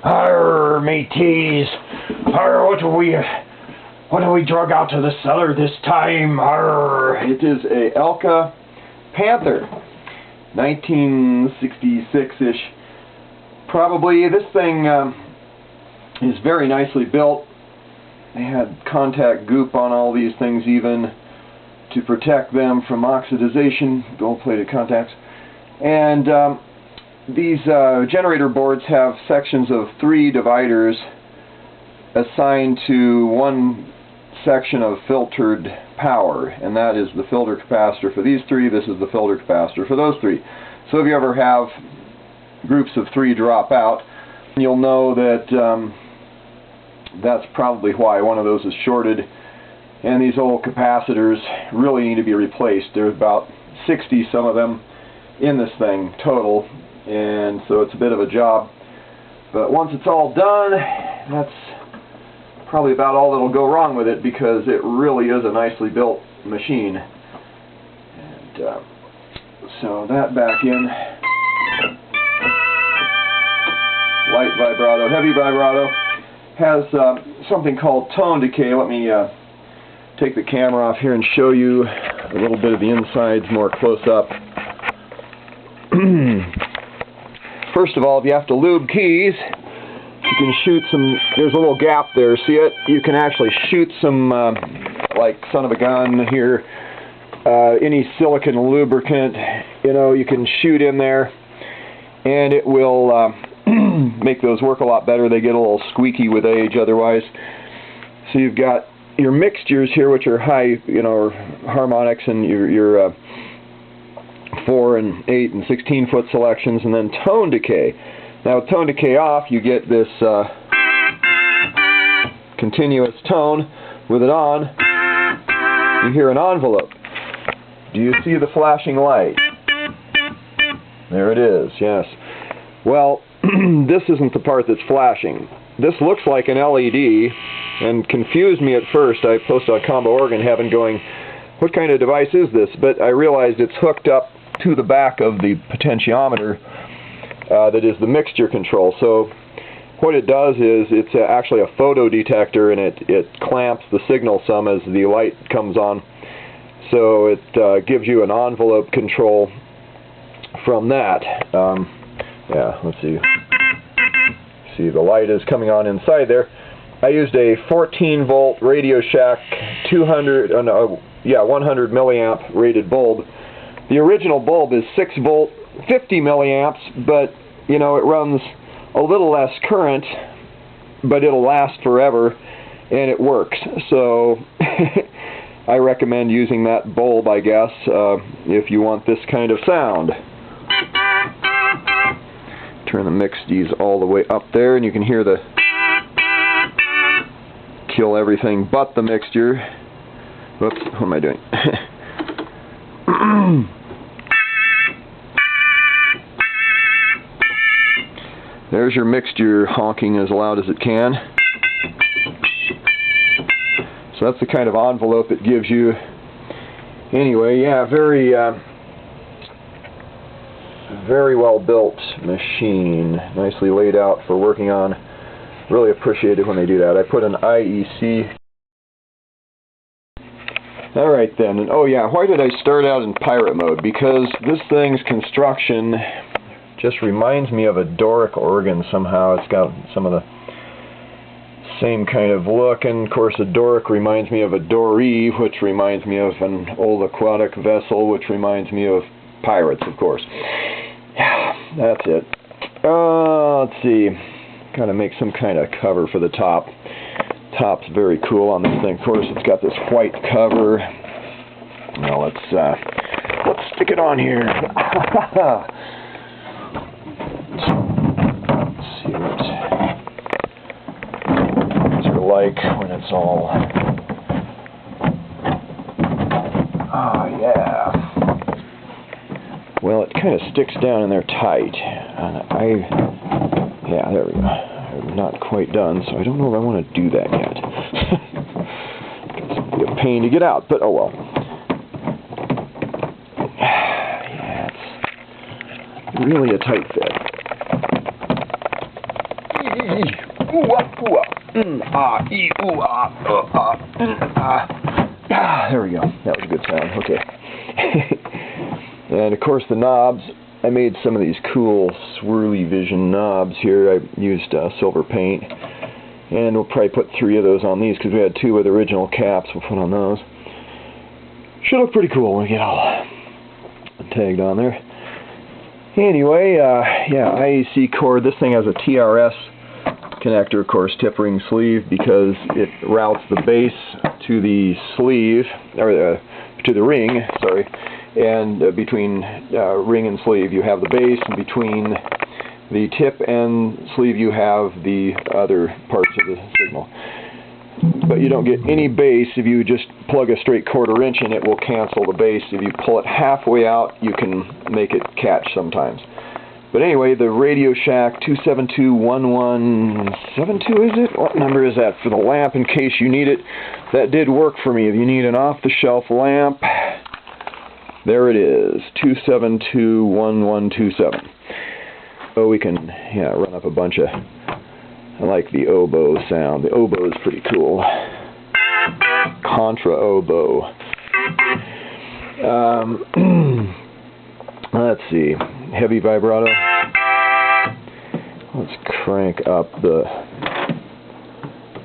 Arr, mateys. Arr, what do we drug out to the cellar this time? Arr. It is a Elka Panther, 1966-ish. Probably. This thing is very nicely built. They had contact goop on all these things even to protect them from oxidization, gold-plated contacts. And these generator boards have sections of 3 dividers assigned to one section of filtered power, and that is the filter capacitor for these 3. This is the filter capacitor for those 3. So if you ever have groups of 3 drop out, you'll know that that's probably why one of those is shorted. And these old capacitors really need to be replaced. There's about 60 some of them in this thing total, and so it's a bit of a job. But once it's all done, that's probably about all that'll go wrong with it, because it really is a nicely built machine. And so that back in. Light vibrato, heavy vibrato. Has something called tone decay. Let me take the camera off here and show you a little bit of the insides more close up. First of all, if you have to lube keys, you can shoot some, there's a little gap there, see it? You can actually shoot some, like son of a gun here, any silicone lubricant, you know, you can shoot in there, and it will make those work a lot better. They get a little squeaky with age otherwise. So you've got your mixtures here, which are high, you know, harmonics, and your 4 and 8 and 16 foot selections, and then tone decay. Now with tone decay off, you get this continuous tone. With it on, you hear an envelope. Do you see the flashing light? There it is, yes. Well, this isn't the part that's flashing. This looks like an LED and confused me at first. I posted a combo organ having going, what kind of device is this? But I realized it's hooked up to the back of the potentiometer that is the mixture control. So what it does is it's actually a photo detector, and it clamps the signal some as the light comes on. So it gives you an envelope control from that. Yeah, let's see. See, the light is coming on inside there. I used a 14 volt Radio Shack 100 milliamp rated bulb. The original bulb is 6 volt 50 milliamps, but you know, it runs a little less current, but it'll last forever, and it works. So I recommend using that bulb, I guess, if you want this kind of sound. Turn the mixties all the way up there, and you can hear the kill everything but the mixture. Whoops, what am I doing? There's your mixture honking as loud as it can. So that's the kind of envelope it gives you. Anyway, yeah, very well built machine, nicely laid out for working on. Really appreciate it when they do that. I put an IEC. Alright then, and oh yeah, why did I start out in pirate mode? Because this thing's construction just reminds me of a Doric organ somehow. It's got some of the same kind of look, and of course a Doric reminds me of a dory, which reminds me of an old aquatic vessel, which reminds me of pirates, of course. Yeah, that's it. Let's see. Gotta make some kind of cover for the top. Top's very cool on this thing. Of course, it's got this white cover. Now let's stick it on here. Let's see what these are like when it's all. Oh yeah. Well, it kind of sticks down in there tight. Yeah, there we go. I'm not quite done, so I don't know if I want to do that yet. It's be a pain to get out, but oh well. Yeah, it's really a tight fit. ooh, ah, ooh, ah, ee, ooh, ah, ah. Ah, there we go. That was a good sound. Okay. And of course the knobs. I made some of these cool swirly vision knobs here. I used silver paint. And we'll probably put 3 of those on these because we had 2 with original caps. We'll put on those. Should look pretty cool when we get all tagged on there. Anyway, yeah, IAC cord. This thing has a TRS connector, of course, tip ring sleeve, because it routes the bass to the sleeve, or to the ring, sorry. And between ring and sleeve you have the bass, and between the tip and sleeve you have the other parts of the signal. But you don't get any bass if you just plug a straight 1/4 inch in. It will cancel the bass. If you pull it halfway out, you can make it catch sometimes. But anyway, the Radio Shack 2721172, is it? What number is that for the lamp in case you need it? That did work for me. If you need an off-the-shelf lamp, there it is, 2721127. So we can, yeah, run up a bunch of, I like the oboe sound. The oboe is pretty cool. Contra oboe. Let's see. Heavy vibrato. Let's crank up the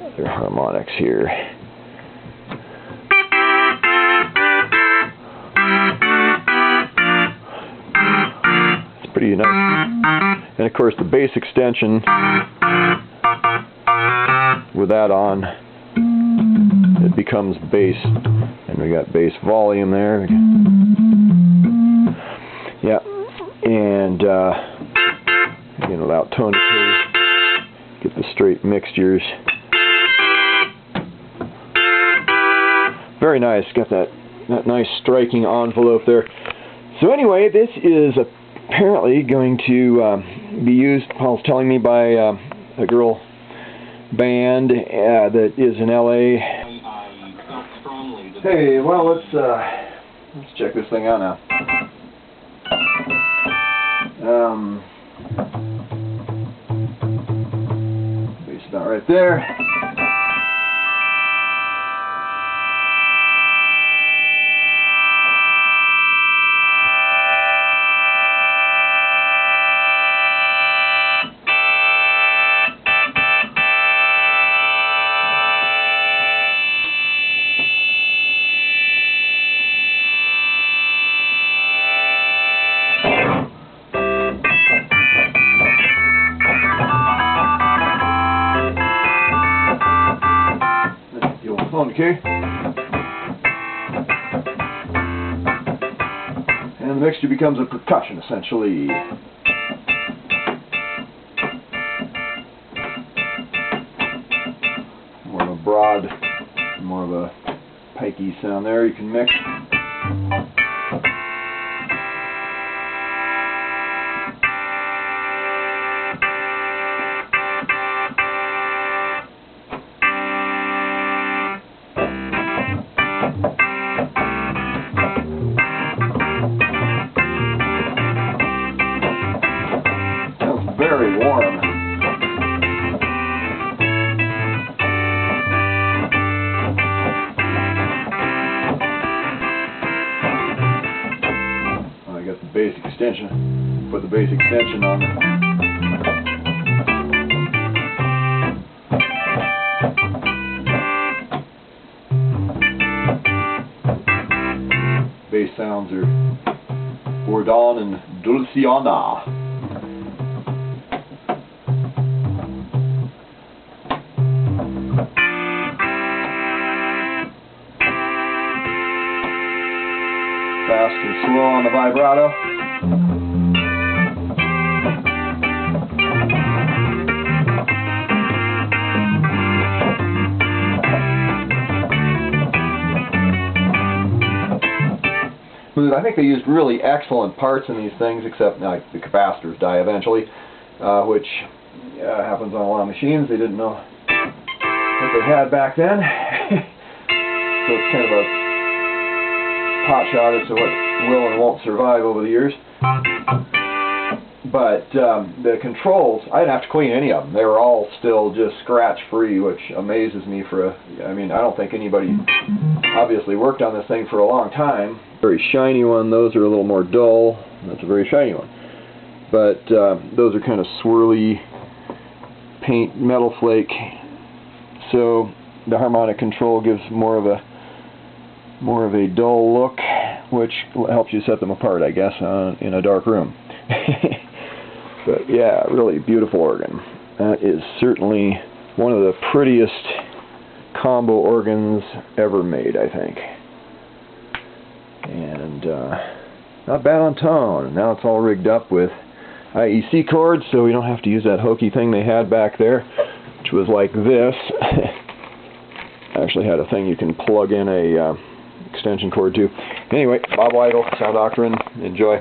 other harmonics here. It's pretty nice. And of course the bass extension, with that on, it becomes bass. And we got bass volume there. Yeah. And again, without tone decay, get the straight mixtures. Very nice. Got that nice striking envelope there. So anyway, this is apparently going to be used, Paul's telling me, by a girl band that is in LA. Hey, well, let's check this thing out now. Bass about right there. Okay. And the mixture becomes a percussion, essentially. More of a broad, more of a pikey sound there. You can mix. Very warm. Oh, I got the bass extension. Put the bass extension on there. Bass sounds are Bordon and Dulciana. Fast and slow on the vibrato. I think they used really excellent parts in these things, except the capacitors die eventually, which happens on a lot of machines. They didn't know what they had back then. So it's kind of a pot shot as to what will and won't survive over the years. But the controls, I didn't have to clean any of them. They were all still just scratch-free, which amazes me for a... I mean, I don't think anybody obviously worked on this thing for a long time. Very shiny one. Those are a little more dull. That's a very shiny one. But those are kind of swirly paint metal flake. So the harmonic control gives more of a dull look, which helps you set them apart, I guess, in a dark room. But yeah, really beautiful organ. That is certainly one of the prettiest combo organs ever made, I think. And not bad on tone. Now it's all rigged up with IEC cords, so we don't have to use that hokey thing they had back there, which was like this. Actually had a thing you can plug in a extension cord to. Anyway, Bob Weigel, Sound Doctorin. Enjoy.